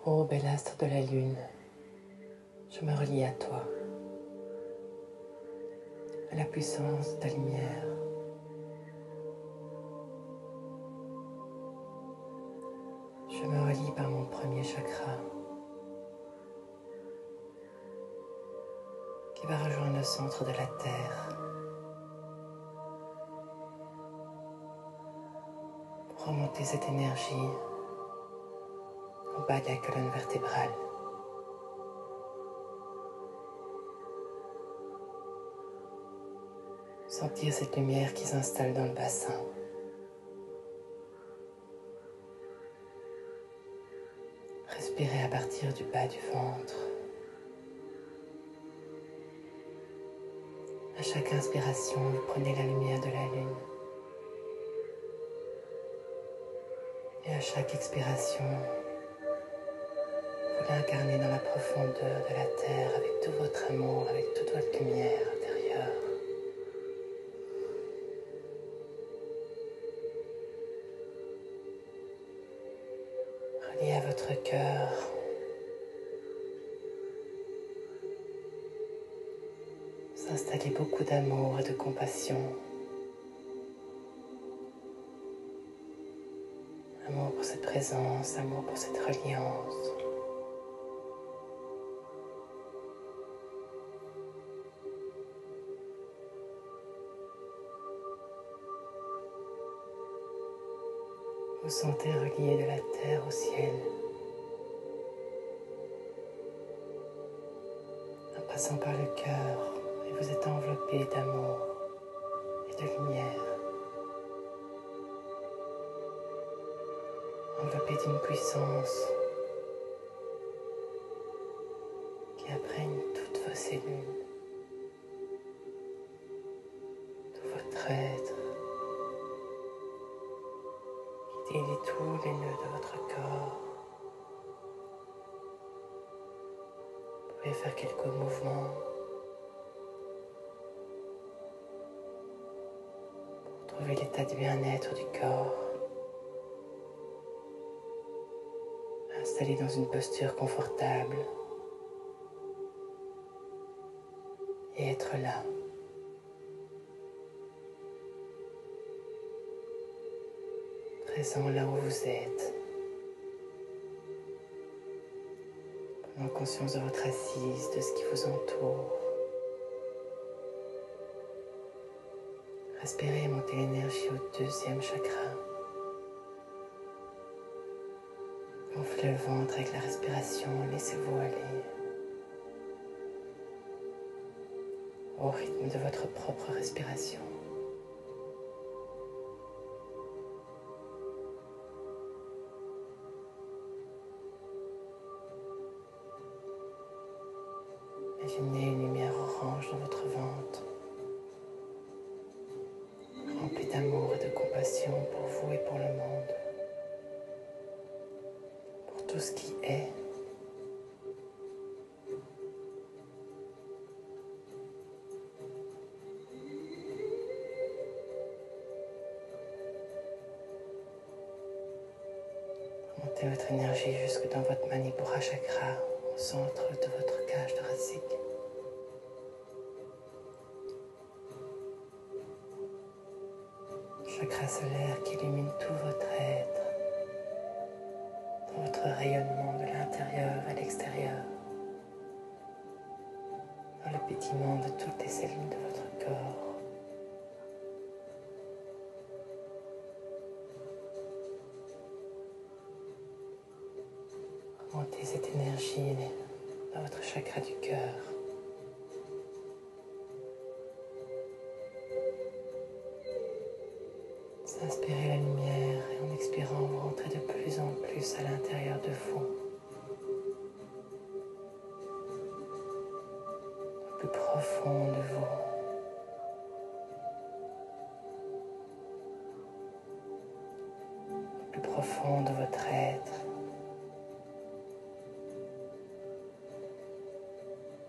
Ô bel astre de la lune, je me relie à toi, à la puissance de ta lumière. Je me relie par mon premier chakra qui va rejoindre le centre de la terre pour remonter cette énergie au bas de la colonne vertébrale. Sentir cette lumière qui s'installe dans le bassin. Respirez à partir du bas du ventre. À chaque inspiration, vous prenez la lumière de la lune. Et à chaque expiration, vous l'incarnez dans la profondeur de la terre avec tout votre amour, avec toute votre lumière intérieure. Relié à votre cœur. S'installer beaucoup d'amour et de compassion. Amour pour cette présence, amour pour cette reliance. Vous sentez relié de la terre au ciel, en passant par le cœur, et vous êtes enveloppé d'amour et de lumière, enveloppé d'une puissance qui imprègne toutes vos cellules, tout votre être, qui délie tous les nœuds de votre corps. Vous pouvez faire quelques mouvements pour trouver l'état de bien-être du corps. Installé dans une posture confortable et être là. Présent là où vous êtes. Prenant conscience de votre assise, de ce qui vous entoure. Respirez et montez l'énergie au deuxième chakra. Gonflez le ventre avec la respiration, laissez-vous aller au rythme de votre propre respiration. Imaginez une lumière orange dans votre ventre, remplie d'amour et de compassion pour vous et pour le monde, pour tout ce qui est. Montez votre énergie jusque dans votre Manipura chakra, au centre de votre cage thoracique. Chakra solaire qui illumine tout votre être, dans votre rayonnement de l'intérieur à l'extérieur, dans le pétillement de toutes les cellules de votre corps. Remontez cette énergie dans votre chakra du cœur. Inspirez la lumière et en expirant, vous rentrez de plus en plus à l'intérieur de vous. Au plus profond de vous. Au plus profond de votre être.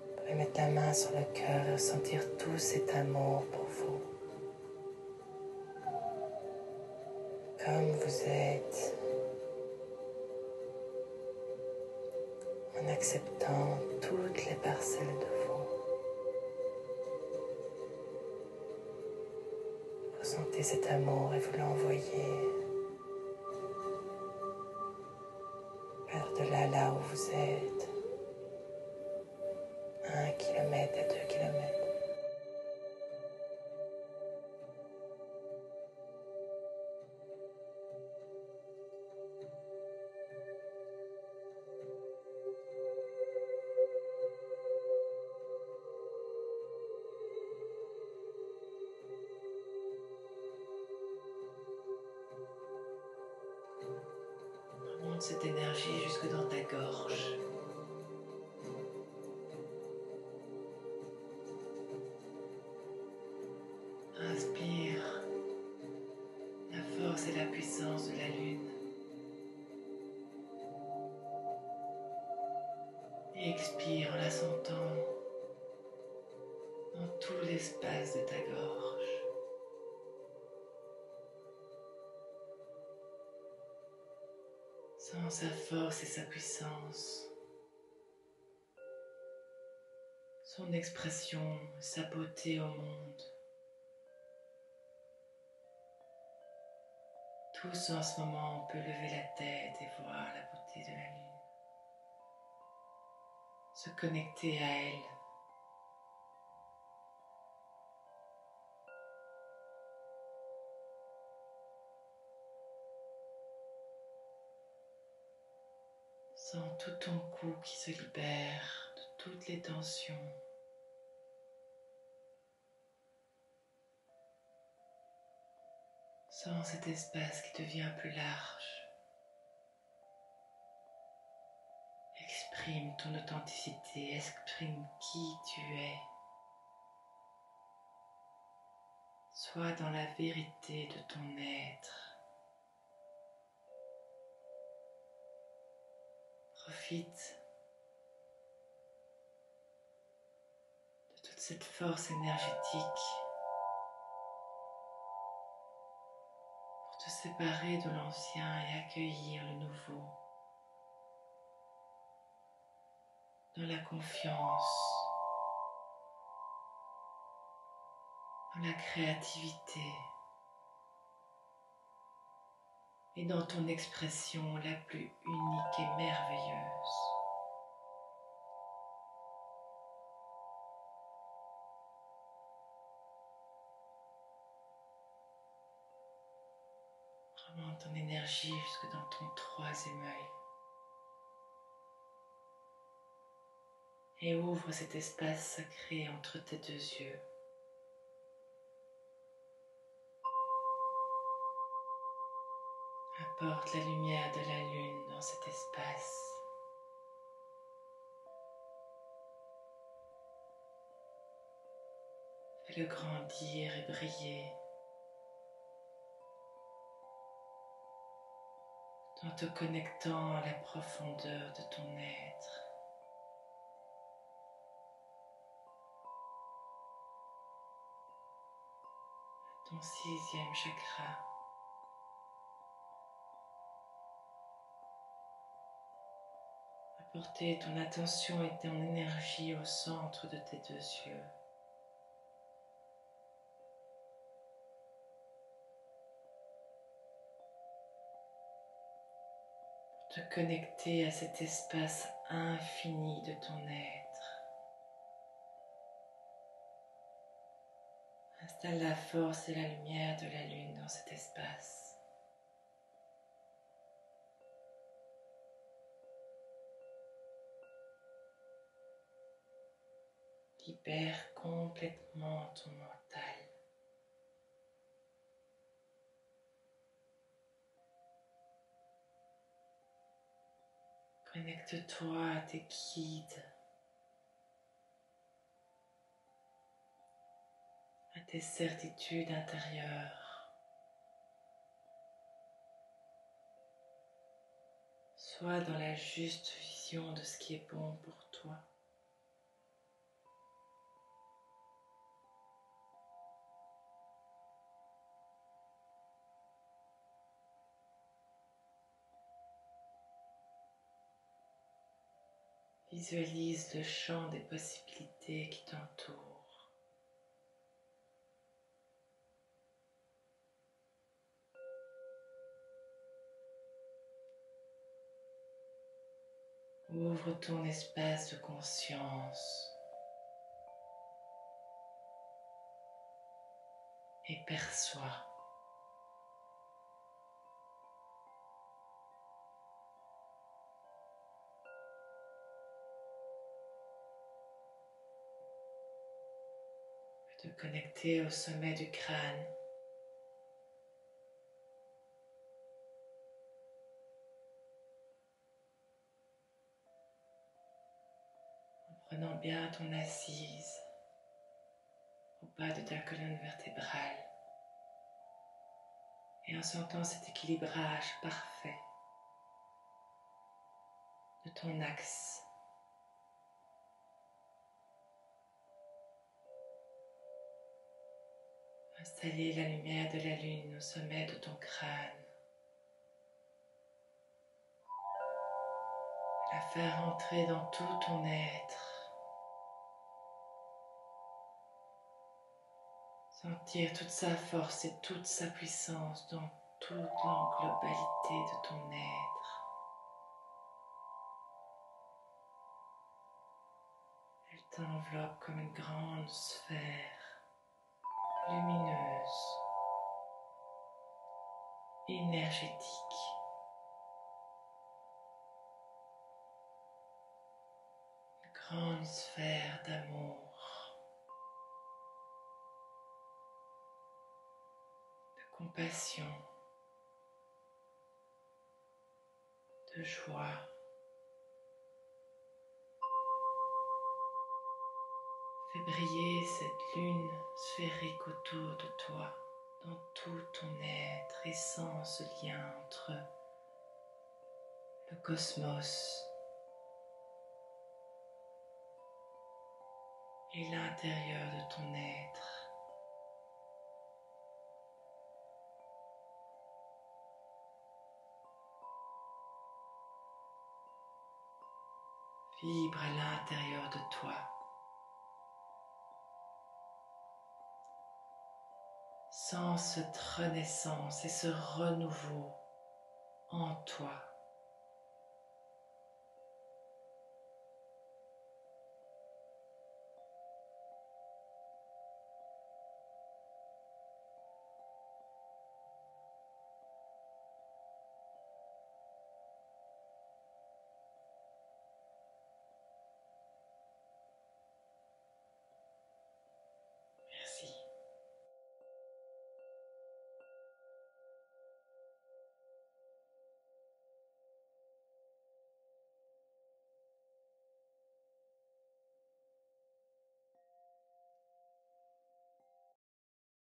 Vous pouvez mettre la main sur le cœur et ressentir tout cet amour pour vous. Comme vous êtes, en acceptant toutes les parcelles de vous. Ressentez cet amour et vous l'envoyez par-delà là où vous êtes, à 1 kilomètre, à 2 kilomètres. Remonte cette énergie jusque dans ta gorge. Inspire la force et la puissance de la lune. Et expire en la sentant dans tout l'espace de ta gorge. Sens sa force et sa puissance, son expression, sa beauté au monde. Tous en ce moment, on peut lever la tête et voir la beauté de la lune. Se connecter à elle. Sens tout ton cou qui se libère de toutes les tensions. Sens cet espace qui devient plus large. Exprime ton authenticité, exprime qui tu es. Sois dans la vérité de ton être. Profite de toute cette force énergétique pour te séparer de l'ancien et accueillir le nouveau. Dans la confiance, dans la créativité et dans ton expression la plus unique et merveilleuse. Remonte ton énergie jusque dans ton troisième œil et ouvre cet espace sacré entre tes deux yeux. Apporte la lumière de la lune dans cet espace. Fais-le grandir et briller en te connectant à la profondeur de ton être. Ton 6e chakra. Apporter ton attention et ton énergie au centre de tes deux yeux. Pour te connecter à cet espace infini de ton être. Installe la force et la lumière de la lune dans cet espace. Libère complètement ton mental. Connecte-toi à tes guides, à tes certitudes intérieures. Sois dans la juste vision de ce qui est bon pour toi. Visualise le champ des possibilités qui t'entourent. Ouvre ton espace de conscience et perçois. Te connecter au sommet du crâne. En prenant bien ton assise au bas de ta colonne vertébrale et en sentant cet équilibrage parfait de ton axe. Installer la lumière de la lune au sommet de ton crâne. La faire entrer dans tout ton être. Sentir toute sa force et toute sa puissance dans toute l'englobalité de ton être. Elle t'enveloppe comme une grande sphère lumineuse, énergétique. Une grande sphère d'amour, de compassion, de joie. Fais briller cette lune sphérique autour de toi, dans tout ton être, et sens ce lien entre le cosmos et l'intérieur de ton être. Vibre à l'intérieur de toi. Sens cette renaissance et ce renouveau en toi.